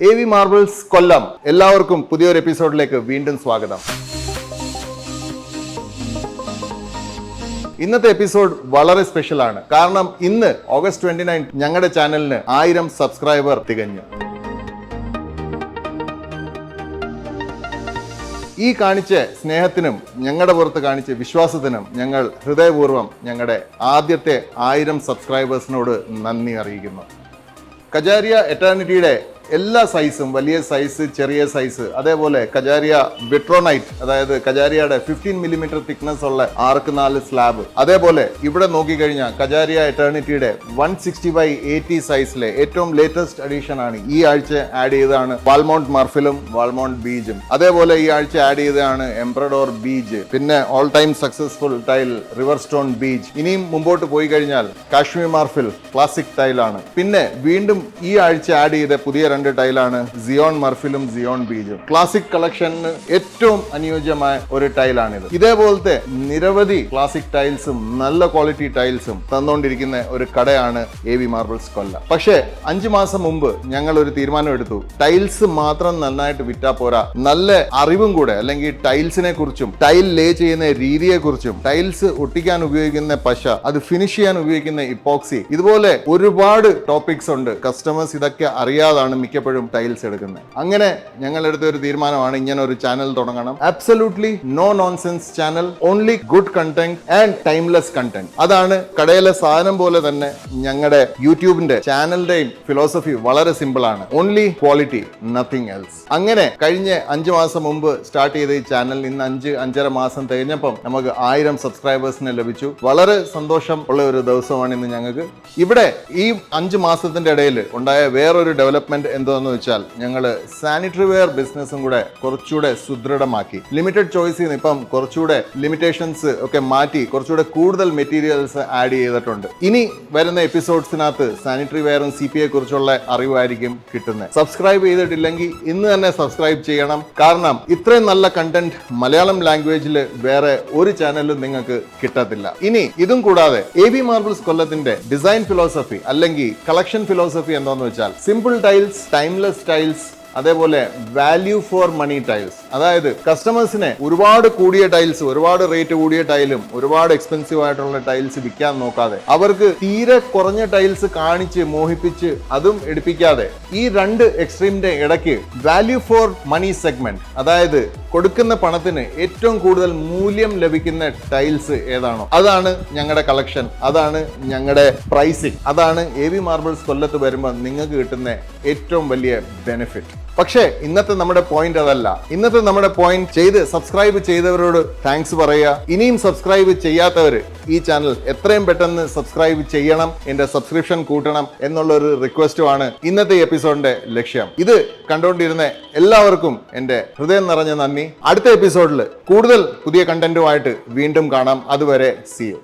AV marbles കൊല്ലം എല്ലാവർക്കും പുതിയൊരു എപ്പിസോഡിലേക്ക് വീണ്ടും സ്വാഗതം. ഇന്നത്തെ എപ്പിസോഡ് വളരെ സ്പെഷ്യൽ ആണ്. കാരണം ഇന്ന് ഓഗസ്റ്റ് 29 ഞങ്ങളുടെ ചാനലിന് 1000 സബ്സ്ക്രൈബർ തികഞ്ഞു. ഈ കാണിച്ച സ്നേഹത്തിനും ഞങ്ങളുടെ പുറത്ത് കാണിച്ച വിശ്വാസത്തിനും ഞങ്ങൾ ഹൃദയപൂർവ്വം ഞങ്ങളുടെ ആദ്യത്തെ 1000 സബ്സ്ക്രൈബേഴ്സിനോട് നന്ദി അറിയിക്കുന്നു. കജാരിയ എറ്റേണിറ്റിയുടെ എല്ലാ സൈസും, വലിയ സൈസ്, ചെറിയ സൈസ്, അതേപോലെ കജാരിയ വിട്രോനൈറ്റ്, അതായത് കജാരിയയുടെ 15 മില്ലിമീറ്റർ തിക്നെസ് ഉള്ള 6x4 സ്ലാബ്, അതേപോലെ ഇവിടെ നോക്കിക്കഴിഞ്ഞാൽ കജാരിയ എറ്റേണിറ്റിയുടെ 160x80 സൈസിലെ ഏറ്റവും ലേറ്റസ്റ്റ് അഡീഷൻ ആണ് ഈ ആഴ്ച ആഡ് ചെയ്തതാണ് വാൾമൗണ്ട് മർഫിലും വാൾമൗണ്ട് ബീജും. അതേപോലെ ഈ ആഴ്ച ആഡ് ചെയ്തതാണ് എംപ്രഡോർ ബീജ്, പിന്നെ all time successful tile river stone beige. ഇനിയും മുമ്പോട്ട് പോയി കഴിഞ്ഞാൽ കാശ്മീർ മാർഫിൽ ക്ലാസിക് ടൈലാണ്. പിന്നെ വീണ്ടും ഈ ആഴ്ച ആഡ് ചെയ്ത പുതിയ 2 ടൈലാണ് സിയോൺ മർഫിലും സിയോൺ ബീജും. ക്ലാസിക് കളക്ഷന് ഏറ്റവും അനുയോജ്യമായ ഒരു ടൈലാണിത്. ഇതേപോലത്തെ നിരവധി ക്ലാസിക് ടൈൽസും നല്ല ക്വാളിറ്റി ടൈൽസും തന്നുകൊണ്ടിരിക്കുന്ന ഒരു കടയാണ് AV മാർബിൾസ് കൊല്ലം. പക്ഷേ 5 മാസം മുമ്പ് ഞങ്ങൾ ഒരു തീരുമാനം എടുത്തു. ടൈൽസ് മാത്രം നന്നായിട്ട് വിറ്റാ പോരാ, നല്ല അറിവും കൂടെ, അല്ലെങ്കിൽ ടൈൽസിനെ കുറിച്ചും ടൈൽ ലേ ചെയ്യുന്ന രീതിയെ കുറിച്ചും ടൈൽസ് ഒട്ടിക്കാൻ ഉപയോഗിക്കുന്ന പശ, അത് ഫിനിഷ് ചെയ്യാൻ ഉപയോഗിക്കുന്ന ഇപ്പോക്സി, ഇതുപോലെ ഒരുപാട് ടോപ്പിക്സ് ഉണ്ട്. കസ്റ്റമേഴ്സ് ഇതൊക്കെ അറിയാതാണ് മിക്കപ്പോഴും ടൈൽസ് എടുക്കുന്നത്. അങ്ങനെ ഞങ്ങൾ എടുത്ത ഒരു തീരുമാനമാണ് ഇങ്ങനെ ഒരു ചാനൽ തുടങ്ങണം. Absolutely no nonsense channel, only good content and timeless content. അതാണ് കടയിലെ സാധനം പോലെ തന്നെ ഞങ്ങളുടെ യൂട്യൂബിന്റെ ചാനലിന്റെയും ഫിലോസഫി വളരെ സിമ്പിൾ ആണ്. Only quality, nothing else. അങ്ങനെ കഴിഞ്ഞ 5 മാസം മുമ്പ് സ്റ്റാർട്ട് ചെയ്ത ഈ ചാനൽ ഇന്ന് 5-5.5 മാസം തികഞ്ഞപ്പം നമുക്ക് 1000 സബ്സ്ക്രൈബേഴ്സിനെ ലഭിച്ചു. വളരെ സന്തോഷം ഉള്ള ഒരു ദിവസമാണ് ഇന്ന് ഞങ്ങൾക്ക്. ഇവിടെ ഈ 5 മാസത്തിന്റെ ഇടയിൽ ഉണ്ടായ വേറൊരു ഡെവലപ്മെന്റ് എന്താണെന്ന് വെച്ചാൽ, ഞങ്ങൾ സാനിറ്ററി വെയർ ബിസിനസ്സും കൂടെ കുറച്ചുകൂടെ സുദൃഢമാക്കി. ലിമിറ്റഡ് ചോയ്സിൽ നിന്ന് ഇപ്പം കുറച്ചുകൂടെ ലിമിറ്റേഷൻസ് ഒക്കെ മാറ്റി കുറച്ചുകൂടെ കൂടുതൽ മെറ്റീരിയൽസ് ആഡ് ചെയ്തിട്ടുണ്ട്. ഇനി വരുന്ന എപ്പിസോഡ്സിനകത്ത് സാനിറ്ററി വെയറും CPയെ കുറിച്ചുള്ള അറിവായിരിക്കും കിട്ടുന്നത്. സബ്സ്ക്രൈബ് ചെയ്തിട്ടില്ലെങ്കിൽ ഇന്ന് തന്നെ സബ്സ്ക്രൈബ് ചെയ്യണം. കാരണം ഇത്രയും നല്ല കണ്ടന്റ് മലയാളം ലാംഗ്വേജിൽ വേറെ ഒരു ചാനലും നിങ്ങൾക്ക് കിട്ടത്തില്ല. ഇനി ഇതും കൂടാതെ AV മാർബിൾസ് കൊല്ലത്തിന്റെ ഡിസൈൻ ഫിലോസഫി അല്ലെങ്കിൽ കളക്ഷൻ ഫിലോസഫി എന്താണെന്ന് വെച്ചാൽ, സിമ്പിൾ ടൈൽസ്, ടൈംലെസ് ടൈൽസ്, അതേപോലെ വാല്യൂ ഫോർ മണി ടൈൽസ്. അതായത് കസ്റ്റമേഴ്സിനെ ഒരുപാട് കൂടിയ ടൈൽസ്, ഒരുപാട് റേറ്റ് കൂടിയ ടൈലും ഒരുപാട് എക്സ്പെൻസീവ് ആയിട്ടുള്ള ടൈൽസ് വിൽക്കാൻ നോക്കാതെ, അവർക്ക് തീരെ കുറഞ്ഞ ടൈൽസ് കാണിച്ച് മോഹിപ്പിച്ച് അതും എടുപ്പിക്കാതെ, ഈ 2 എക്സ്ട്രീമിന്റെ ഇടയ്ക്ക് വാല്യൂ ഫോർ മണി സെഗ്മെന്റ്, അതായത് കൊടുക്കുന്ന പണത്തിന് ഏറ്റവും കൂടുതൽ മൂല്യം ലഭിക്കുന്ന ടൈൽസ് ഏതാണോ അതാണ് ഞങ്ങളുടെ കളക്ഷൻ, അതാണ് ഞങ്ങളുടെ പ്രൈസിങ്, അതാണ് AV മാർബിൾസ് കൊല്ലത്ത് വരുമ്പോൾ നിങ്ങൾക്ക് കിട്ടുന്ന ഏറ്റവും വലിയ ബെനിഫിറ്റ്. പക്ഷേ ഇന്നത്തെ നമ്മുടെ പോയിന്റ് അതല്ല. ഇന്നത്തെ നമ്മുടെ പോയിന്റ് സബ്സ്ക്രൈബ് ചെയ്തവരോട് താങ്ക്സ് പറയുക. ഇനിയും സബ്സ്ക്രൈബ് ചെയ്യാത്തവർ ഈ ചാനൽ എത്രയും പെട്ടെന്ന് സബ്സ്ക്രൈബ് ചെയ്യണം, എന്റെ സബ്സ്ക്രിപ്ഷൻ കൂട്ടണം എന്നുള്ളൊരു റിക്വസ്റ്റുമാണ് ഇന്നത്തെ എപ്പിസോഡിന്റെ ലക്ഷ്യം. ഇത് കണ്ടുകൊണ്ടിരുന്ന എല്ലാവർക്കും എന്റെ ഹൃദയം നിറഞ്ഞ നന്ദി. അടുത്ത എപ്പിസോഡിൽ കൂടുതൽ പുതിയ കണ്ടന്റുമായിട്ട് വീണ്ടും കാണാം. അതുവരെ see you.